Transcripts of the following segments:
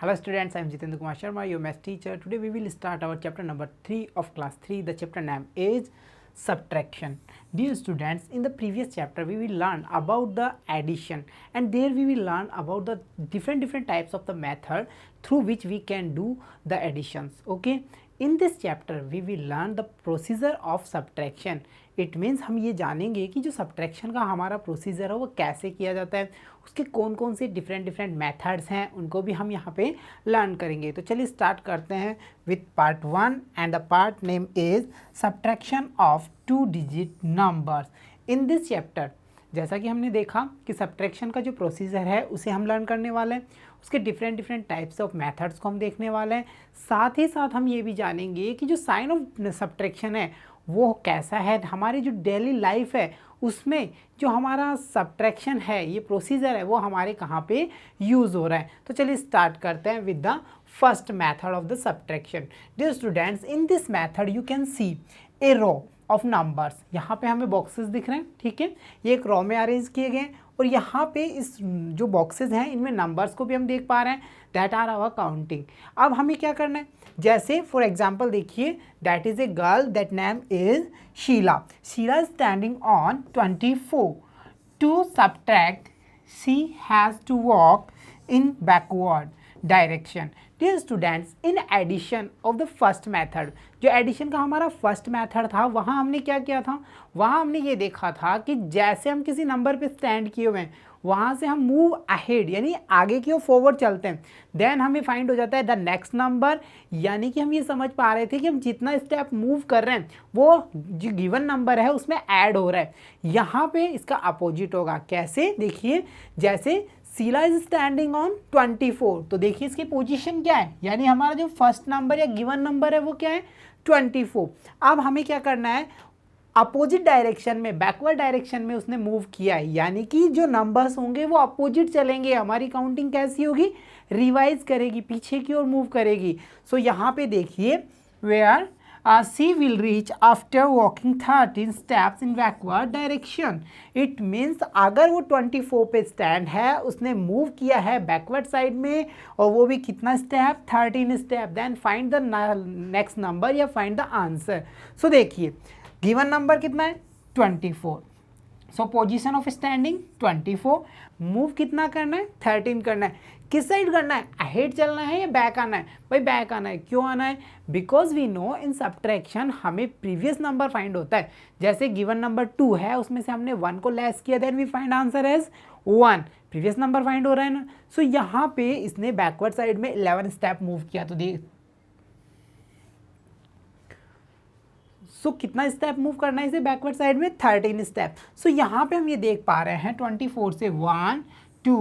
Hello students, I am Jitendra Kumar Sharma, your math teacher. Today we will start our chapter number 3 of class 3. The chapter name is subtraction. Dear students, in the previous chapter we will learn about the addition, and there we will learn about the different types of the method through which we can do the additions. Okay, in this chapter we will learn the procedure of subtraction. It means हम ये जानेंगे कि जो subtraction का हमारा procedure है वो कैसे किया जाता है, उसके कौन कौन से डिफरेंट मेथड्स हैं, उनको भी हम यहाँ पे लर्न करेंगे. तो चलिए स्टार्ट करते हैं with part 1 and the part name is subtraction of 2 digit numbers. In this chapter जैसा कि हमने देखा कि सब्ट्रैक्शन का जो प्रोसीजर है उसे हम लर्न करने वाले हैं, उसके डिफरेंट टाइप्स ऑफ मेथड्स को हम देखने वाले हैं. साथ ही साथ हम ये भी जानेंगे कि जो साइन ऑफ सब्ट्रैक्शन है वो कैसा है, हमारी जो डेली लाइफ है उसमें जो हमारा सब्ट्रैक्शन है ये प्रोसीजर है वो हमारे कहाँ पे यूज़ हो रहा है. तो चलिए स्टार्ट करते हैं with the first method of the subtraction. Dear students, in this method you can see a row of numbers. यहाँ पे हमें बॉक्सेस दिख रहे हैं, ठीक है, ये एक रो में अरेंज किए गए हैं और यहाँ पे इस जो बॉक्सेस हैं इनमें नंबर्स को भी हम देख पा रहे हैं, दैट आर आवर काउंटिंग. अब हमें क्या करना है, जैसे फॉर एग्जाम्पल देखिए, that is a girl, that name is Sheela. Sheela is standing on 24. To subtract she has to walk in backward direction. Dear students, in addition of the first method, जो addition का हमारा फर्स्ट मेथड था वहाँ हमने क्या किया था, वहाँ हमने ये देखा था कि जैसे हम किसी नंबर पे स्टैंड किए हुए हैं वहाँ से हम मूव अहेड यानी आगे की ओर फॉरवर्ड चलते हैं, देन हमें फाइंड हो जाता है द नेक्स्ट नंबर. यानी कि हम ये समझ पा रहे थे कि हम जितना स्टेप मूव कर रहे हैं वो जो गिवन नंबर है उसमें ऐड हो रहा है. यहाँ पे इसका अपोजिट होगा. कैसे, देखिए, जैसे शीला इज स्टैंडिंग ऑन 24, तो देखिए इसकी पोजीशन क्या है, यानी हमारा जो फर्स्ट नंबर या गिवन नंबर है वो क्या है, 24. अब हमें क्या करना है, अपोजिट डायरेक्शन में, बैकवर्ड डायरेक्शन में उसने मूव किया है, यानी कि जो नंबर्स होंगे वो अपोजिट चलेंगे. हमारी काउंटिंग कैसी होगी, रिवाइज करेगी, पीछे की ओर मूव करेगी. सो यहाँ पे देखिए, where she will reach after walking 13 steps in backward direction. It means अगर वो 24 पे स्टैंड है, उसने मूव किया है बैकवर्ड साइड में और वो भी कितना step, 13 step, then find the next number या फाइंड द आंसर. सो देखिए गिवन नंबर कितना है, 24. So position of standing 24, move कितना करना है, 13 करना है. किस साइड करना है, अहेड चलना है या बैक आना है, भाई बैक आना है. क्यों आना है, because we know in subtraction हमें प्रीवियस नंबर फाइंड होता है. जैसे गिवन नंबर 2 है, उसमें से हमने 1 को लेस किया, then we find answer as 1. Previous number find हो रहा है ना. सो यहाँ पे इसने बैकवर्ड साइड में 11 स्टेप मूव किया, तो देख कितना स्टेप मूव करना है इसे बैकवर्ड साइड में, 13 स्टेप. सो यहाँ पे हम ये देख पा रहे हैं 24 से 1 2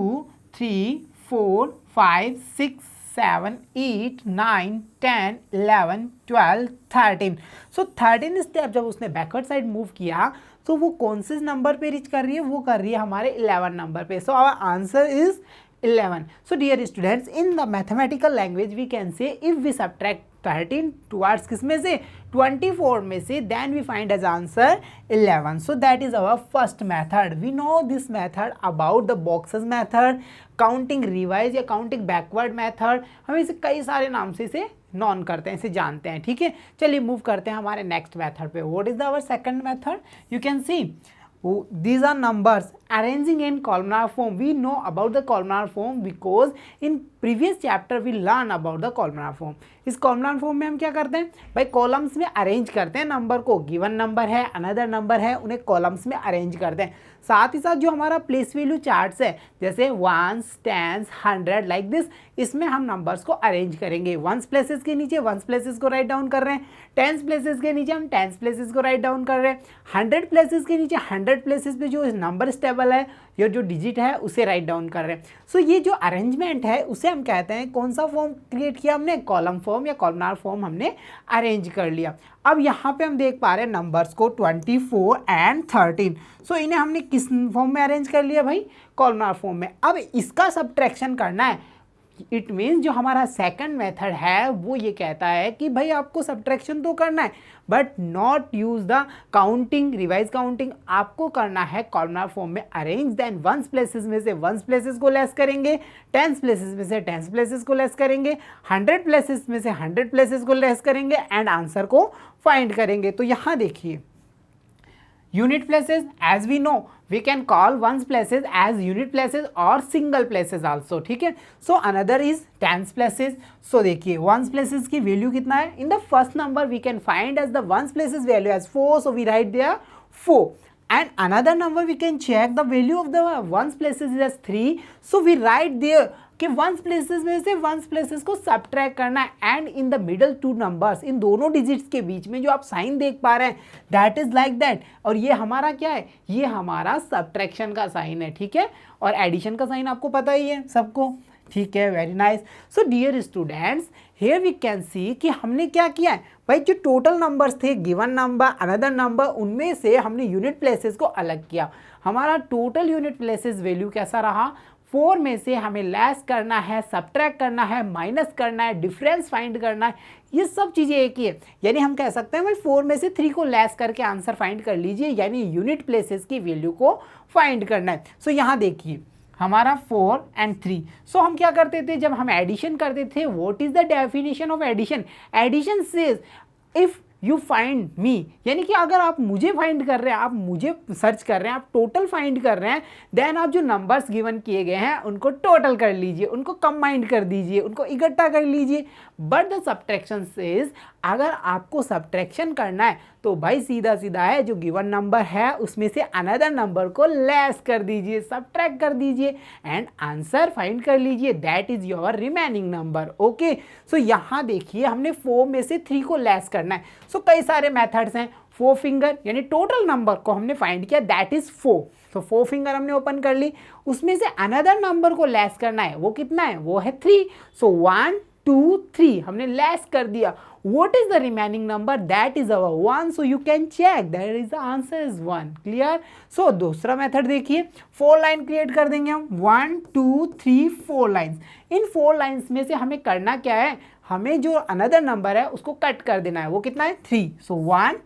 3 4 5 6 7 8 9 10 11 12 13. सो 13 स्टेप जब उसने बैकवर्ड साइड मूव किया तो वो कौन से नंबर पे रीच कर रही है, वो कर रही है हमारे 11 नंबर पे. So our answer is 11. So dear students, in the mathematical language we can say if we subtract 13 towards किसमें से, 24 में से, then we find as answer 11. So that is our first method. We know this method about the boxes method, counting revise या counting backward method. हम इसे कई सारे नाम से इसे नॉन करते हैं, इसे जानते हैं, ठीक है. चलिए मूव करते हैं हमारे नेक्स्ट मेथड पे. What is our second method, you can see these are numbers arranging in columnar form. We know about the columnar form because in previous chapter we learn about the columnar form. इस columnar form में हम क्या करते हैं, भाई columns में arrange करते हैं नंबर को. गिवन नंबर है, अनदर नंबर है, उन्हें कॉलम्स में अरेंज करते हैं. साथ ही साथ जो हमारा प्लेस वैल्यू चार्ट्स है, जैसे वंस, टेंस, 100 लाइक दिस, इसमें हम नंबर्स को अरेंज करेंगे. वंस प्लेसेस के नीचे वंस प्लेसेस को राइट डाउन कर रहे हैं, टेंस प्लेसेस के नीचे हम टेंस प्लेसेस को राइट डाउन कर रहे हैं, 100 प्लेसेस के नीचे 100 प्लेसेस पे जो नंबर स्टेबल है या जो डिजिट है उसे राइट डाउन कर रहे हैं. सो ये जो अरेंजमेंट है उसे हम कहते हैं, कौन सा फॉर्म क्रिएट किया हमने, कॉलम फॉर्म या कॉलमनार फॉर्म हमने अरेंज कर लिया. अब यहाँ पे हम देख पा रहे हैं नंबर्स को 24 एंड 13. सो इन्हें हमने किस फॉर्म में अरेंज कर लिया भाई, कॉलमनार फॉर्म में. अब इसका सब्ट्रैक्शन करना है, इट मीन्स जो हमारा सेकंड मेथड है वो ये कहता है कि भाई आपको सब्ट्रैक्शन तो करना है but not use the counting, revise counting, आपको करना है कॉलमनार फॉर्म में अरेंज। देन वंस प्लेसेस में से वंस प्लेसेस को लेस करेंगे, टेंस प्लेसेस में से टेंस प्लेसेस को लेस करेंगे, 100 प्लेसेस में से 100 प्लेसेस को लेस करेंगे एंड आंसर को फाइंड करेंगे। तो यहाँ देखिए unit places, as we know we can call ones places as unit places or single places also, ठीक है। so another is tens places। so देखिए ones places की वैल्यू कितना है, in the first number we can find as the ones places value as 4, so we write there 4, and another number we can check the value of the ones places is as 3, so we write there कि ones places में से ones places को subtract करना है and in the middle two numbers, इन दोनों digits के बीच में जो आप साइन देख पा रहे हैं दैट इज लाइक दैट, और ये हमारा क्या है, ये हमारा सबट्रैक्शन का साइन है, ठीक है। और एडिशन का साइन आपको पता ही है सबको, ठीक है, very nice. So dear students here we can see कि हमने क्या किया है भाई, जो टोटल नंबर्स थे गिवन नंबर अनदर नंबर, उनमें से हमने यूनिट प्लेसेस को अलग किया। हमारा टोटल यूनिट प्लेसेस वैल्यू कैसा रहा, 4 में से हमें लेस करना है, सबट्रैक्ट करना है, माइनस करना है, डिफरेंस फाइंड करना है, ये सब चीज़ें एक ही है। यानी हम कह सकते हैं भाई 4 में से 3 को लेस करके आंसर फाइंड कर लीजिए, यानी यूनिट प्लेसेस की वैल्यू को फाइंड करना है। सो यहाँ देखिए हमारा 4 and 3। सो हम क्या करते थे जब हम एडिशन करते थे, what is the definition of addition, addition says if you find me, यानी कि अगर आप मुझे फाइंड कर रहे हैं, आप मुझे सर्च कर रहे हैं, आप टोटल फाइंड कर रहे हैं, देन आप जो नंबर्स गिवन किए गए हैं उनको टोटल कर लीजिए, उनको कंबाइंड कर दीजिए, उनको इकट्ठा कर लीजिए। बट द सब्ट्रैक्शन सेज अगर आपको सब्ट्रैक्शन करना है तो भाई सीधा सीधा है, जो गिवन नंबर है उसमें से अनदर नंबर को लेस कर दीजिए, सब्ट्रैक्ट कर दीजिए एंड आंसर फाइंड कर लीजिए, that is your remaining number. Okay, so यहाँ देखिए हमने 4 में से 3 को लेस करना है। सो कई सारे मेथड्स हैं, 4 फिंगर यानी टोटल नंबर को हमने फाइंड किया, दैट इज 4। तो 4 फिंगर हमने ओपन कर ली, उसमें से अनदर नंबर को लेस करना है, वो कितना है, वो है 3। सो 1 2 3 हमने लेस कर दिया, what is the remaining number, that is our 1, so you can check that is the answer is 1, clear। so दूसरा मेथड देखिए, 4 लाइन क्रिएट कर देंगे हम, 1 2 3 4 लाइन्स। इन 4 लाइन्स में से हमें करना क्या है, हमें जो अनदर नंबर है उसको कट कर देना है, वो कितना है 3। सो 1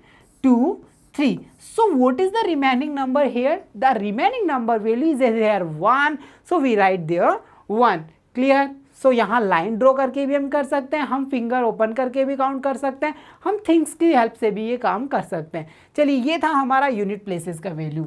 2 3, so what is the remaining number here, the remaining number value is here 1, so we write there 1, clear। सो यहाँ लाइन ड्रॉ करके भी हम कर सकते हैं, हम फिंगर ओपन करके भी काउंट कर सकते हैं, हम थिंग्स की हेल्प से भी ये काम कर सकते हैं। चलिए ये था हमारा यूनिट प्लेसेस का वैल्यू,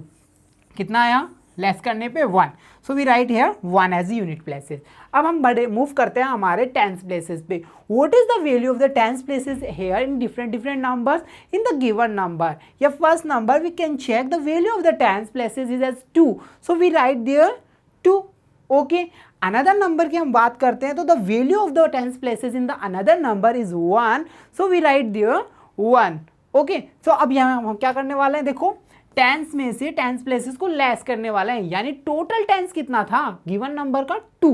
कितना आया, लेस करने पे 1, so we write here 1 as unit places. अब हम बड़े मूव करते हैं हमारे टेंस प्लेसेस पे। What is the value of the tens places here in different different numbers in the given number, या first number we can check the value of the tens places is as 2, so we write there 2। Okay, another number की हम बात करते हैं तो the value of the tens places in the another number is 1, so we write there 1। Okay, so अब यहाँ हम क्या करने वाले हैं, देखो टेंस में से टेंस प्लेसेस को लेस करने वाले हैं, यानी टोटल टेंस कितना था गिवन नंबर का 2,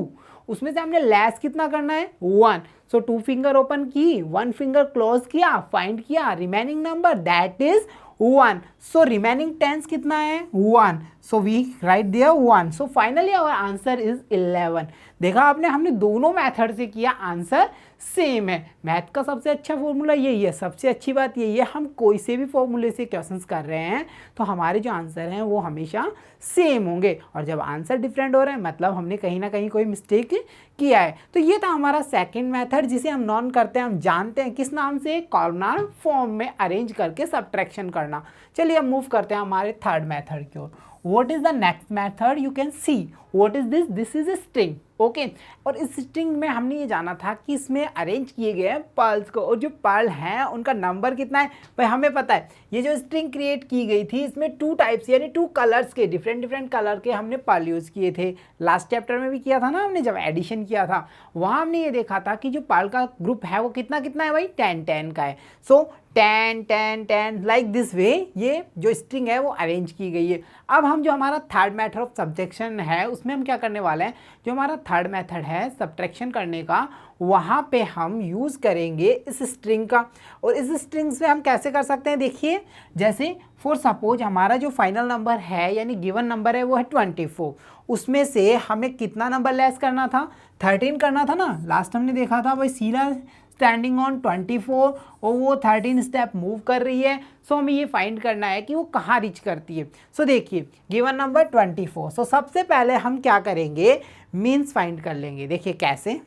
उसमें से हमने लेस कितना करना है 1। सो 2 फिंगर ओपन की, 1 फिंगर क्लोज किया, फाइंड किया remaining number that is 1, so remaining tens कितना है 1, so we write there 1। So finally our answer is 11। देखा आपने, हमने दोनों मेथड से किया, आंसर सेम है। मैथ का सबसे अच्छा फॉर्मूला यही है, सबसे अच्छी बात यही है, हम कोई से भी फॉर्मूले से क्वेश्चंस कर रहे हैं तो हमारे जो आंसर हैं वो हमेशा सेम होंगे, और जब आंसर डिफरेंट हो रहे हैं मतलब हमने कहीं ना कहीं कोई मिस्टेक किया है। तो ये था हमारा सेकंड मेथड, जिसे हम नॉन करते हैं, हम जानते हैं किस नाम से, कॉलमनार फॉर्म में अरेंज करके सब्ट्रैक्शन करना। चलिए अब मूव करते हैं हमारे थर्ड मेथड की ओर। What is the next method, you can see what is this, this is a string। Okay, और इस स्ट्रिंग में हमने ये जाना था कि इसमें अरेंज किए गए हैं पर्ल्स को, और जो पर्ल हैं उनका नंबर कितना है भाई हमें पता है। ये जो स्ट्रिंग क्रिएट की गई थी इसमें 2 टाइप्स यानी 2 कलर्स के, डिफरेंट डिफरेंट कलर के हमने पर्ल यूज़ किए थे। लास्ट चैप्टर में भी किया था ना हमने, जब एडिशन किया था वहाँ हमने ये देखा था कि जो पर्ल का ग्रुप है वो कितना कितना है भाई 10 का है। सो 10 10 10 लाइक दिस वे ये जो स्ट्रिंग है वो अरेंज की गई है। अब हम जो हमारा थर्ड मेथड ऑफ सब्जेक्शन है उसमें हम क्या करने वाले हैं, जो हमारा थर्ड मेथड है सब्ट्रैक्शन करने का, वहाँ पे हम यूज़ करेंगे इस स्ट्रिंग का। और इस स्ट्रिंग से हम कैसे कर सकते हैं, देखिए जैसे फॉर सपोज हमारा जो फाइनल नंबर है यानी गिवन नंबर है वो है 24, उसमें से हमें कितना नंबर लेस करना था, 13 करना था ना। लास्ट हमने देखा था भाई सीला स्टैंडिंग ऑन 24 और वो 13 स्टेप मूव कर रही है। सो हमें ये फाइंड करना है कि वो कहाँ रीच करती है। सो देखिए गिवन नंबर 24। सो सबसे पहले हम क्या करेंगे, मीन्स फाइंड कर लेंगे। देखिए कैसे,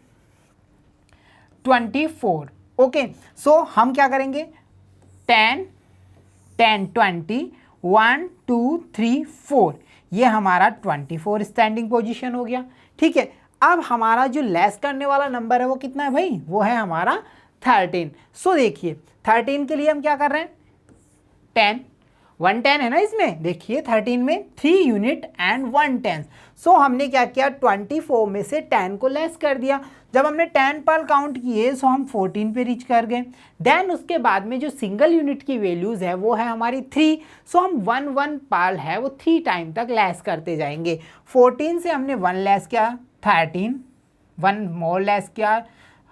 24। ओके, सो हम क्या करेंगे, 10 10 20 1 2 3 4, ये हमारा 24 स्टैंडिंग पोजीशन हो गया। ठीक है, अब हमारा जो लेस करने वाला नंबर है वो कितना है भाई, वो है हमारा 13। सो देखिए 13 के लिए हम क्या कर रहे हैं, 10 110 है ना इसमें, देखिए 13 में 3 यूनिट एंड 1 टेंस। सो हमने क्या किया, 24 में से 10 को लेस कर दिया। जब हमने 10 पाल काउंट किए सो हम 14 पे रीच कर गए। देन उसके बाद में जो सिंगल यूनिट की वैल्यूज़ है वो है हमारी 3। सो हम 1 पाल है वो 3 टाइम तक लेस करते जाएंगे। 14 से हमने 1 लेस किया 13, 1 मोर लेस किया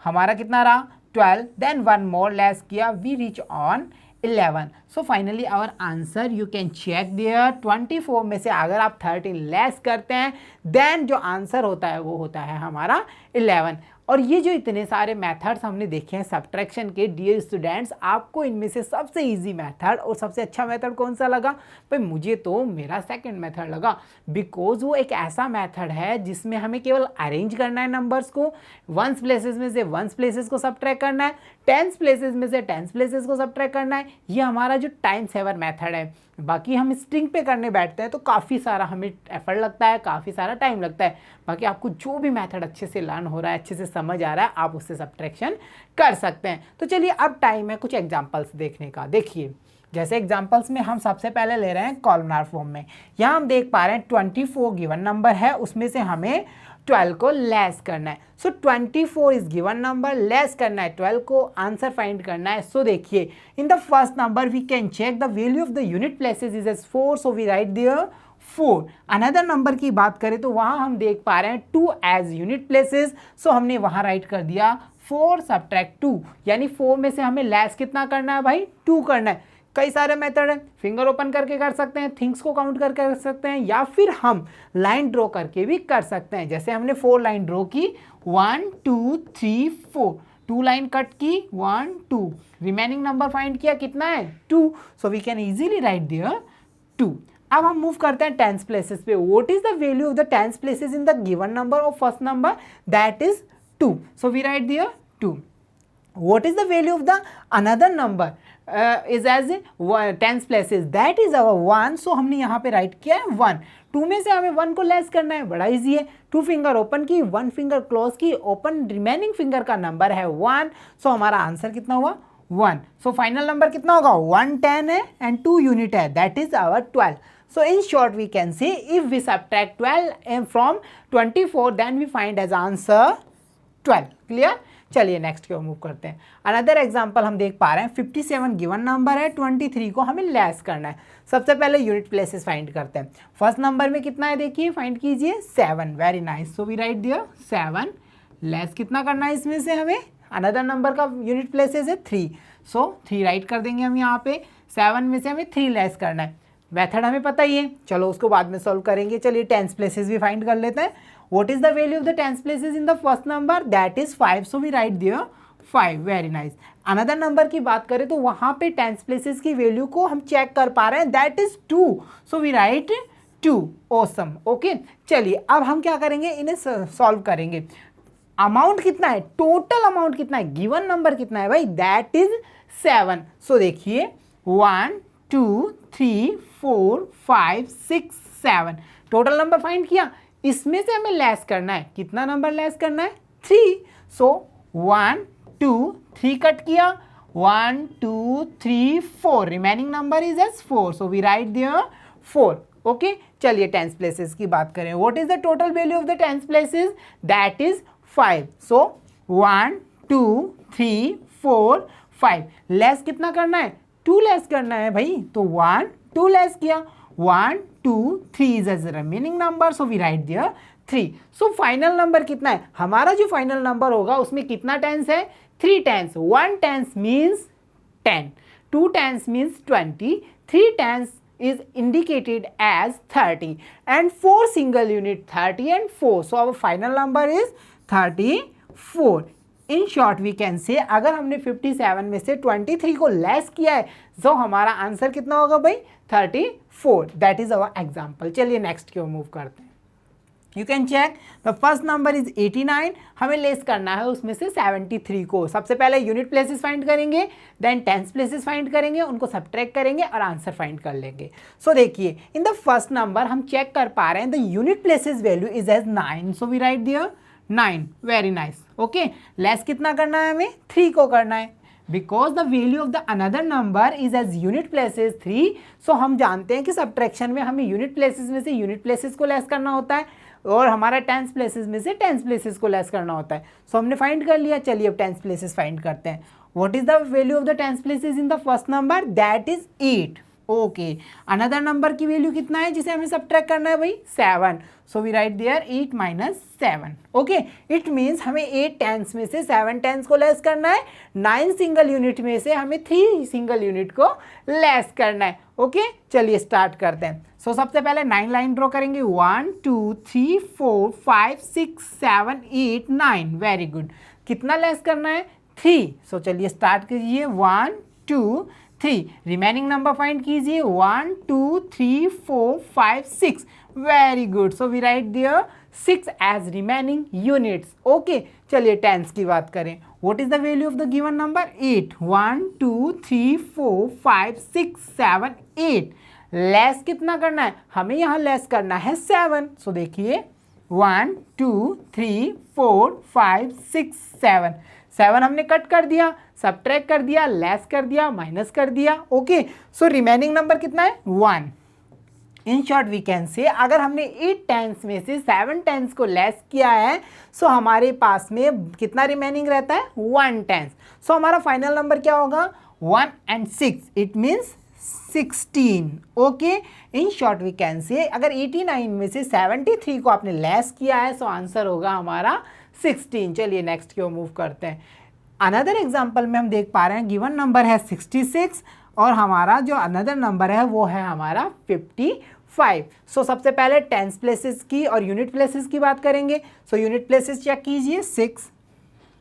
हमारा कितना रहा 12, देन 1 मोर लेस किया we reach on 11। So finally our answer you can check there, 24 में से अगर आप 13 लेस करते हैं देन जो आंसर होता है वो होता है हमारा 11। और ये जो इतने सारे मेथड्स हमने देखे हैं सब्ट्रैक्शन के, डियर स्टूडेंट्स आपको इनमें से सबसे इजी मेथड और सबसे अच्छा मेथड कौन सा लगा, भाई मुझे तो मेरा सेकंड मेथड लगा, बिकॉज वो एक ऐसा मेथड है जिसमें हमें केवल अरेंज करना है नंबर्स को, वंस प्लेसेस में से वंस प्लेसेस को सब्ट्रैक्ट करना है, टेंस प्लेसेस में से टेंस प्लेसेस को सब्ट्रैक्ट करना है। ये हमारा जो टाइम सेवर मेथड है। बाकी हम स्ट्रिंग पे करने बैठते हैं तो काफ़ी सारा हमें एफर्ट लगता है, काफ़ी सारा टाइम लगता है। बाकी आपको जो भी मेथड अच्छे से लर्न हो रहा है, अच्छे से समझ आ रहा है, आप उससे सब्ट्रैक्शन कर सकते हैं। तो चलिए अब टाइम है कुछ एग्जांपल्स देखने का। देखिए जैसे एग्जांपल्स में हम सबसे पहले ले रहे हैं कॉलमनार फॉर्म में। यहाँ हम देख पा रहे हैं 24 गिवन नंबर है, उसमें से हमें 12 को लेस करना है। सो 24 इज गिवन नंबर, लेस करना है 12 को, आंसर फाइंड करना है। सो देखिए in the first number we can check the value of the unit places is as 4, so we write there 4। Another number की बात करें तो वहां हम देख पा रहे हैं 2 एज यूनिट प्लेसेस, सो हमने वहां राइट कर दिया 4 सब्ट्रैक्ट 2, यानी 4 में से हमें लेस कितना करना है भाई, 2 करना है। कई सारे मेथड हैं, फिंगर ओपन करके कर सकते हैं, थिंग्स को काउंट करके कर सकते हैं, या फिर हम लाइन ड्रॉ करके भी कर सकते हैं। जैसे हमने 4 लाइन ड्रॉ की, 1 2 3 4, 2 लाइन कट की 1 2, रिमेनिंग नंबर फाइंड किया कितना है 2, so we can easily write there 2। अब हम मूव करते हैं टेंस प्लेसेस पे। What is the value of the tens places in the given number of first number, that is 2, so we write there 2। What is the value of the another number is as tens places, that is our 1, so हमने यहाँ पे right किया है 1। 2 में से हमें 1 को less करना है, बड़ा इजी है। 2 फिंगर ओपन की, 1 फिंगर क्लोज की, ओपन रिमेनिंग फिंगर का नंबर है 1, सो हमारा आंसर कितना हुआ 1। सो फाइनल नंबर कितना होगा 110 है एंड 2 यूनिट है, that is our 12। So in short we can say if we subtract 12 from 24 then we find as answer 12। Clear, चलिए नेक्स्ट की ओर मूव करते हैं। अनदर एग्जांपल हम देख पा रहे हैं 57 गिवन नंबर है, 23 को हमें लेस करना है। सबसे पहले यूनिट प्लेसेस फाइंड करते हैं। फर्स्ट नंबर में कितना है देखिए, फाइंड कीजिए 7, very nice, so we write there 7, less कितना करना है इसमें से हमें, अनदर नंबर का यूनिट प्लेसेस है 3, सो 3 राइट कर देंगे हम यहाँ पे। 7 में से हमें 3 लेस करना है, मेथड हमें पता ही है, चलो उसको बाद में सॉल्व करेंगे। चलिए टेंस प्लेसेस भी फाइंड कर लेते हैं। What is the value of the tens places in the first number, that is 5, so we write there 5, very nice। Another number की बात करें तो वहाँ पे टेंस प्लेसेस की वैल्यू को हम चेक कर पा रहे हैं, that is 2, so we write 2, awesome. Okay, चलिए अब हम क्या करेंगे, इन्हें सॉल्व करेंगे। अमाउंट कितना है, टोटल अमाउंट कितना है, गिवन नंबर कितना है भाई, दैट इज 7। सो देखिए 1 2 3 4 5 6 7, टोटल नंबर फाइंड किया। इसमें से हमें लेस करना है, कितना नंबर लेस करना है 3, सो 1 2 3 कट किया, 1 2 3 4, remaining number is as 4, so we write there 4। Okay, चलिए टेंस प्लेसेस की बात करें। What is the total value of the tens places, that is 5, so 1 2 3 4 5, less कितना करना है 2 लेस करना है भाई, तो 1 2 लेस किया, 1 2 3 is as a remaining number, so we write there 3। So final number कितना है? हमारा जो फाइनल नंबर होगा उसमें कितना टेंस है? 3 tens. 1 tens means 10, 2 tens means 20, 3 tens is indicated as 30, and 4 single unit 30 and 4. So our final number is 34. In short we can say अगर हमने 57 में से 23 को लेस किया है तो हमारा आंसर कितना होगा भाई? 34. That is our example. चलिए नेक्स्ट की ओर मूव करते हैं। You can check the first number is 89, हमें लेस करना है उसमें से 73 को। सबसे पहले यूनिट प्लेसेस फाइंड करेंगे, देन टेंस प्लेसेस फाइंड करेंगे, उनको सब्ट्रैक्ट करेंगे और आंसर फाइंड कर लेंगे। सो देखिए इन द फर्स्ट नंबर हम चेक कर पा रहे हैं the unit places value is as 9, so we write there 9। Very nice. Okay, less कितना करना है हमें? 3 को करना है, because the value of the another number is as unit places 3। So हम जानते हैं कि सब्ट्रैक्शन में हमें यूनिट प्लेसेस में से यूनिट प्लेसेस को लेस करना होता है और हमारा टेंस प्लेसेस में से टेंस प्लेसेस को लेस करना होता है। सो हमने फाइंड कर लिया। चलिए अब टेंस प्लेसेस फाइंड करते हैं। What is the value of the tens places in the first number? That is 8। Okay, another number की वैल्यू कितना है जिसे हमें सब्ट्रैक्ट करना है भाई? 7। So we write there 8 minus 7। Okay, it means हमें 8 टेंस में से 7 टेंस को लेस करना है, 9 सिंगल यूनिट में से हमें 3 सिंगल यूनिट को लेस करना है। ओके, चलिए स्टार्ट करते हैं। सो सबसे पहले 9 लाइन ड्रॉ करेंगे। 1 2 3 4 5 6 7 8 9। Very good. कितना लेस करना है? 3। सो चलिए स्टार्ट कीजिए। 1 2 3। रिमेनिंग नंबर फाइंड कीजिए। 1 2 3 4 5 6। Very good. So we write there 6 as remaining units. Okay, चलिए टेंस की बात करें। What is the value of the given number? 8। 1 2 3 4 5 6 7 8। Less कितना करना है? हमें यहाँ लेस करना है 7। सो देखिए 1 2 3 4 5 6 7। 7 हमने कट कर दिया, सब्ट्रैक्ट कर दिया, लेस कर दिया, माइनस कर दिया। ओके, सो रिमेनिंग नंबर कितना है? 1। इन शॉर्ट वी कैन से अगर हमने 8 टेंस में से 7 टेंस को लेस किया है सो हमारे पास में कितना रिमेनिंग रहता है? 1 टेंस। सो हमारा फाइनल नंबर क्या होगा? 1 and 6। It means 16। Okay, in short we can say अगर 89 में से 73 को आपने लेस किया है सो आंसर होगा हमारा 16। चलिए नेक्स्ट की ओर मूव करते हैं। अनदर एग्जांपल में हम देख पा रहे हैं गिवन नंबर है 66 और हमारा जो अनदर नंबर है वो है हमारा 55। सो सबसे पहले टेंस प्लेसेस की और यूनिट प्लेसेस की बात करेंगे। सो यूनिट प्लेसेस चेक कीजिए 6।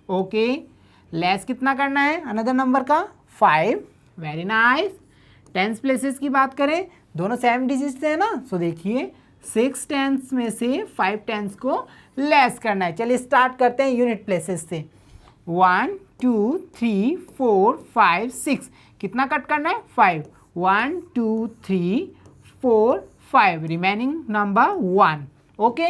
ओके, लेस कितना करना है अनदर नंबर का? 5। Very nice. टेंस प्लेसेस की बात करें, दोनों सेम डिजिट से है ना। सो देखिए 6 टेंस में से 5 टेंस को लेस करना है। चलिए स्टार्ट करते हैं यूनिट प्लेसेस से। 1 2 3 4 5 6। कितना कट करना है? 5। 1 2 3 4 5। Remaining number 1। Okay,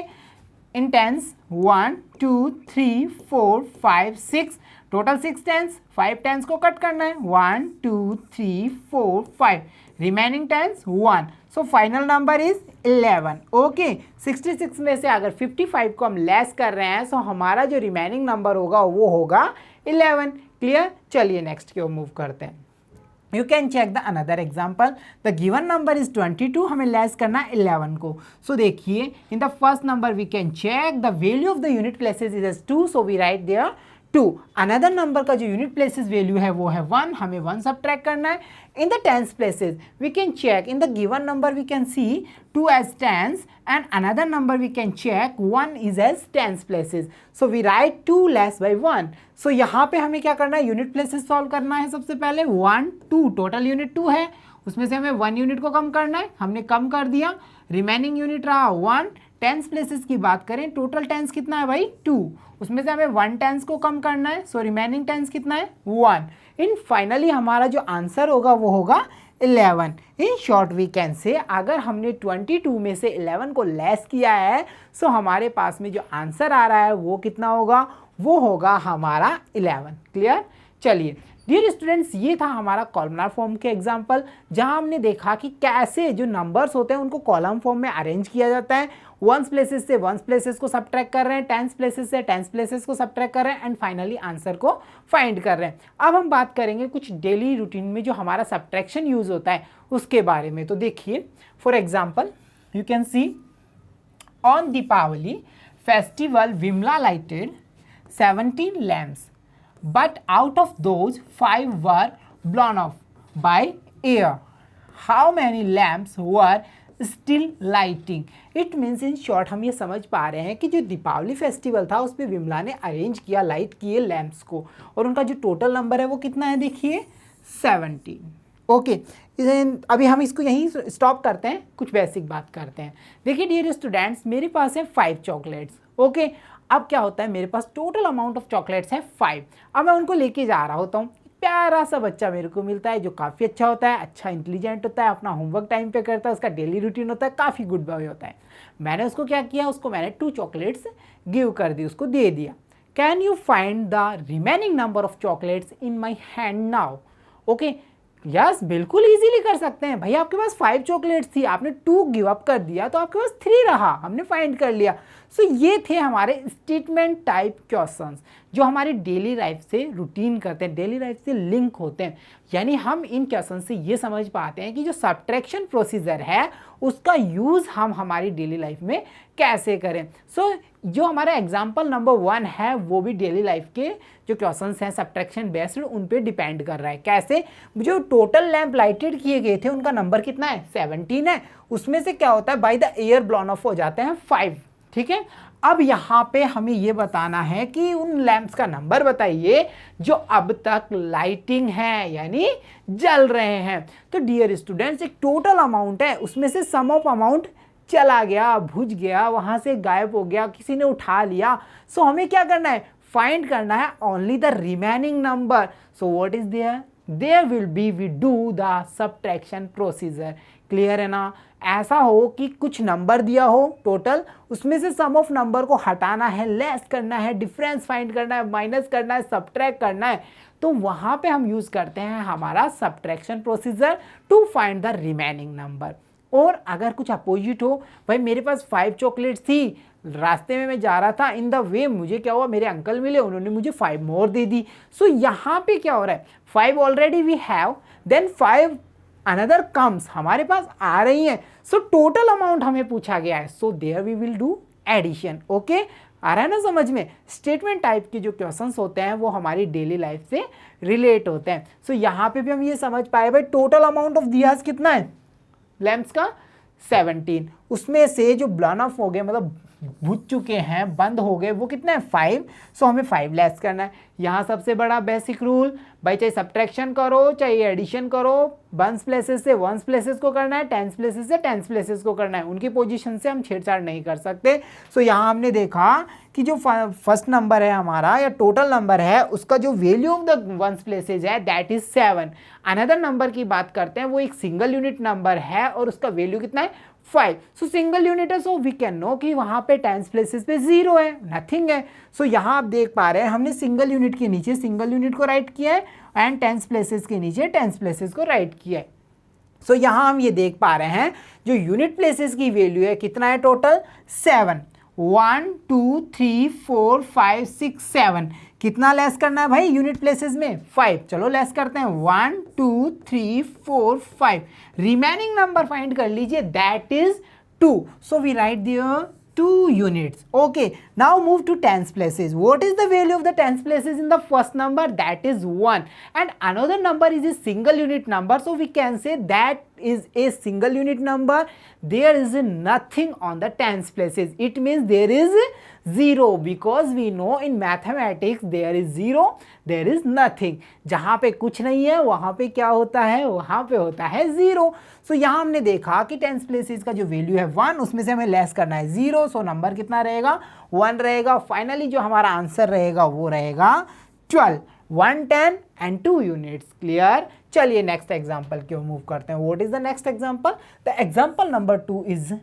in tens 1 2 3 4 5 6। Total 6 tens, 5 tens को कट करना है। 1 2 3 4 5। Remaining tens 1। So final number is 11। Okay, 66 में से अगर 55 को हम लेस कर रहे हैं सो हमारा जो रिमेनिंग नंबर होगा वो होगा 11। क्लियर? चलिए नेक्स्ट की ओर मूव करते हैं। You can check the another example. The given number is 22, हमें लेस करना है 11 को। सो देखिए in the first number we can check the value of the unit places is as 2। So we write there 2। Another number का जो unit places value है वो है 1, हमें 1 सब्ट्रैक्ट करना है। In the tens places we can check in the given number we can see 2 as tens and another number we can check 1 is as tens places. So we write 2 less by 1. So यहाँ पे हमें क्या करना है? Unit places solve करना है। सबसे पहले 1 2, टोटल यूनिट 2 है, उसमें से हमें 1 यूनिट को कम करना है, हमने कम कर दिया। रिमेनिंग यूनिट रहा 1। टेंस प्लेसेस की बात करें, टोटल टेंस कितना है भाई? 2, उसमें से हमें 1 टेंस को कम करना है। सो रिमेनिंग टेंस कितना है? 1। इन फाइनली हमारा जो आंसर होगा वो होगा 11। इन शॉर्ट वी कैन से अगर हमने 22 में से 11 को लेस किया है सो हमारे पास में जो आंसर आ रहा है वो कितना होगा? वो होगा हमारा 11। क्लियर? चलिए डियर स्टूडेंट्स, ये था हमारा कॉलमनार फॉर्म के एग्जाम्पल, जहां हमने देखा कि कैसे जो नंबर्स होते हैं उनको कॉलम फॉर्म में अरेंज किया जाता है। वंस प्लेसेस से वंस प्लेसेस को सब्ट्रैक्ट कर रहे हैं, टेंस प्लेसेस से टेंस प्लेसेस को सब्ट्रैक्ट कर रहे हैं एंड फाइनली आंसर को फाइंड कर रहे हैं। अब हम बात करेंगे कुछ डेली रूटीन में जो हमारा सब्ट्रैक्शन यूज होता है उसके बारे में। तो देखिए for example you can see on Deepavali festival Vimla lighted 17 lamps, but out of those 5 were blown off by air. How many lamps were still lighting? It means in short हम ये समझ पा रहे हैं कि जो दीपावली फेस्टिवल था उस पर विमला ने अरेंज किया, लाइट किए लैम्प्स को, और उनका जो टोटल नंबर है वो कितना है, देखिए 17. ओके, अभी हम इसको यहीं स्टॉप करते हैं, कुछ बेसिक बात करते हैं. देखिए डियर स्टूडेंट्स, मेरे पास है 5 चॉकलेट्स. ओके, अब क्या होता है, मेरे पास टोटल अमाउंट ऑफ चॉकलेट्स है 5. अब मैं उनको लेके जा रहा होता हूँ. प्यारा सा बच्चा मेरे को मिलता है जो काफ़ी अच्छा होता है, अच्छा इंटेलिजेंट होता है, अपना होमवर्क टाइम पे करता है, उसका डेली रूटीन होता है, काफ़ी गुड बॉय होता है. मैंने उसको क्या किया, उसको मैंने 2 चॉकलेट्स गिव कर दी, उसको दे दिया. Can you find the remaining number of chocolates in my hand now? Okay, yes, बिल्कुल इजीली कर सकते हैं. भाई आपके पास 5 चॉकलेट्स थी, आपने 2 गिव अप कर दिया तो आपके पास 3 रहा, हमने फाइंड कर लिया. सो ये थे हमारे स्टेटमेंट टाइप क्वेश्चंस जो हमारे डेली लाइफ से रूटीन करते हैं, डेली लाइफ से लिंक होते हैं. यानी हम इन क्वेश्चन से ये समझ पाते हैं कि जो सब्ट्रैक्शन प्रोसीजर है उसका यूज़ हम हमारी डेली लाइफ में कैसे करें. सो जो हमारा एग्जाम्पल नंबर 1 है वो भी डेली लाइफ के जो क्वेश्चंस हैं सब्ट्रैक्शन बेस्ड उन पे डिपेंड कर रहा है. कैसे, जो टोटल लैंप लाइटेड किए गए थे उनका नंबर कितना है, 17 है. उसमें से क्या होता है, by the air blown of हो जाते हैं 5. ठीक है, अब यहाँ पे हमें ये बताना है कि उन लैंप्स का नंबर बताइए जो अब तक लाइटिंग है, यानी जल रहे हैं. तो डियर स्टूडेंट्स, एक टोटल अमाउंट है, उसमें से सम ऑफ अमाउंट चला गया, बुझ गया, वहाँ से गायब हो गया, किसी ने उठा लिया. सो हमें क्या करना है, फाइंड करना है only the remaining number. So what is there, there will be, we do the subtraction procedure. Clear है ना? ऐसा हो कि कुछ नंबर दिया हो टोटल, उसमें से सम ऑफ नंबर को हटाना है, लेस करना है, डिफरेंस फाइंड करना है, माइनस करना है, सब्ट्रैक्ट करना है, तो वहाँ पे हम यूज़ करते हैं हमारा subtraction procedure to find the remaining number. और अगर कुछ अपोजिट हो, भाई मेरे पास 5 चॉकलेट्स थी, रास्ते में मैं जा रहा था, इन द वे मुझे क्या हुआ, मेरे अंकल मिले, उन्होंने मुझे 5 मोर दे दी. सो यहाँ पे क्या हो रहा है, 5 already we have, then 5 another comes, हमारे पास आ रही है. सो टोटल अमाउंट हमें पूछा गया है, so there we will do addition. Okay, आ रहा है ना समझ में? स्टेटमेंट टाइप के जो क्वेश्चंस होते हैं वो हमारी डेली लाइफ से रिलेट होते हैं. सो यहाँ पे भी हम ये समझ पाए भाई टोटल अमाउंट ऑफ दियाज कितना है, लैंप्स का 17. उसमें से जो ब्लन ऑफ हो गए, मतलब बुझ चुके हैं, बंद हो गए, वो कितना है 5. सो हमें 5 लेस करना है. यहाँ सबसे बड़ा बेसिक रूल, भाई चाहे सब्ट्रैक्शन करो चाहे एडिशन करो, वंस प्लेसेस से वंस प्लेसेस को करना है, टेंस प्लेसेस से टेंस प्लेसेस को करना है, उनकी पोजीशन से हम छेड़छाड़ नहीं कर सकते. सो यहाँ हमने देखा कि जो फर्स्ट नंबर है हमारा या टोटल नंबर है उसका जो value of the ones places है दैट इज 7. अनदर नंबर की बात करते हैं, वो एक सिंगल यूनिट नंबर है और उसका वैल्यू कितना है 5. सो सिंगल यूनिट है, सो वी कैन नो कि वहाँ पे टेंस प्लेसेस पे 0 है, नथिंग है. सो यहाँ आप देख पा रहे हैं हमने सिंगल यूनिट के नीचे सिंगल यूनिट को राइट किया है एंड टेंस प्लेसेस के नीचे टेंस प्लेसेस को राइट किया है. सो यहाँ हम ये देख पा रहे हैं जो यूनिट प्लेसेस की वैल्यू है कितना है टोटल 7. 1 2 3 4 5 6 7. कितना लेस करना है भाई यूनिट प्लेसेस में 5. चलो लेस करते हैं 1 2 3 4 5. रिमेनिंग नंबर फाइंड कर लीजिए, that is 2. So we write there 2 units. Okay, now move to tens places. What is the value of the tens places in the first number? That is 1. And another number is a single unit number. So we can say that is a single unit number. There is nothing on the tens places. It means there is 0, because we know in mathematics there is 0, there is nothing. जहाँ पे कुछ नहीं है वहाँ पे क्या होता है, वहाँ पे होता है 0. सो यहाँ हमने देखा कि टेंस प्लेसेस का जो वैल्यू है 1, उसमें से हमें लेस करना है 0. सो नंबर कितना रहेगा 1 रहेगा. फाइनली जो हमारा आंसर रहेगा वो रहेगा 12. 1 10 एंड 2 यूनिट्स. क्लियर? चलिए नेक्स्ट एग्जाम्पल क्यों मूव करते हैं. What is the next example? The example number 2 is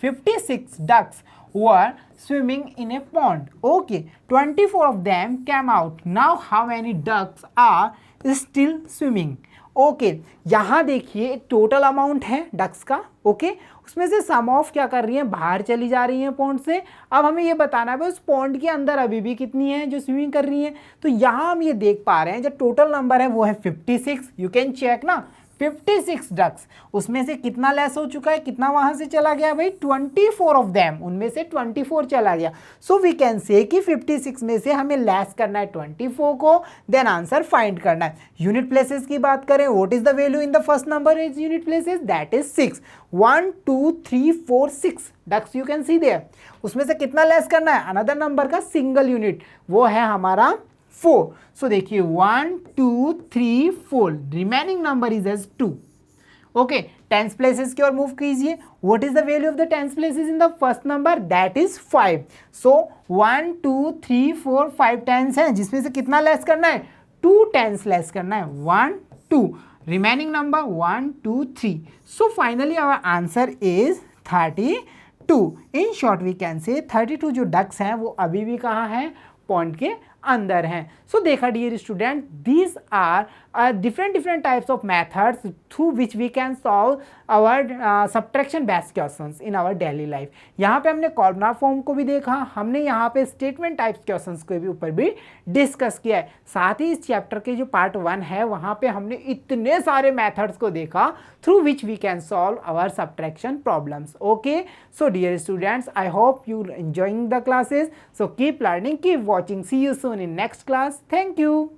56 ducks were swimming in a pond. Okay, 24 of them came out. Now how many ducks are still swimming? Okay, यहाँ देखिए एक total amount है ducks का. Okay, उसमें से सम of क्या कर रही है, बाहर चली जा रही है पॉन्ड से. अब हमें ये बताना है उस पॉन्ड के अंदर अभी भी कितनी है जो स्विमिंग कर रही है. तो यहाँ हम ये देख पा रहे हैं जो टोटल नंबर है वो है 56. यू कैन चेक ना, 56 डक्स, उसमें से कितना लेस हो चुका है, कितना वहां से चला गया भाई 24 ऑफ देम, उनमें से 24 चला गया। सो वी कैन से कि 56 में से हमें लेस करना है 24 को, देन आंसर फाइंड करना है। यूनिट प्लेसेस की बात करें, what is the value in the first number is unit places, that is 6। 1 2 3 4 6 ducks you can see there. उसमें से कितना लेस करना है, अनदर नंबर का सिंगल यूनिट, वो है हमारा 4। सो देखिए 1 2 3 4, remaining number is as 2। Okay, tens places की ओर मूव कीजिए। What is the value of the tens places in the first number, that is 5। So 1 2 3 4 5 tens है, जिसमें से कितना लेस करना है, 2 टेंस लेस करना है, 1 2, remaining number 1 2 3। So finally our answer is 32। In short we can say 32 जो ducks हैं वो अभी भी कहाँ हैं, पॉइंट के अंदर हैं। सो देखा dear student, these are different types of methods through which we can solve our subtraction based questions in our daily life। यहाँ पे हमने कॉर्नर फॉर्म को भी देखा, हमने यहाँ पे स्टेटमेंट टाइप्स क्वेश्चंस के भी ऊपर भी डिस्कस किया है। साथ ही इस चैप्टर के जो पार्ट 1 है वहाँ पे हमने इतने सारे मेथड्स को देखा through which we can solve our subtraction problems. Okay, so dear students, I hope you enjoying the classes, so keep learning, keep watching, see you soon in next class. Thank you.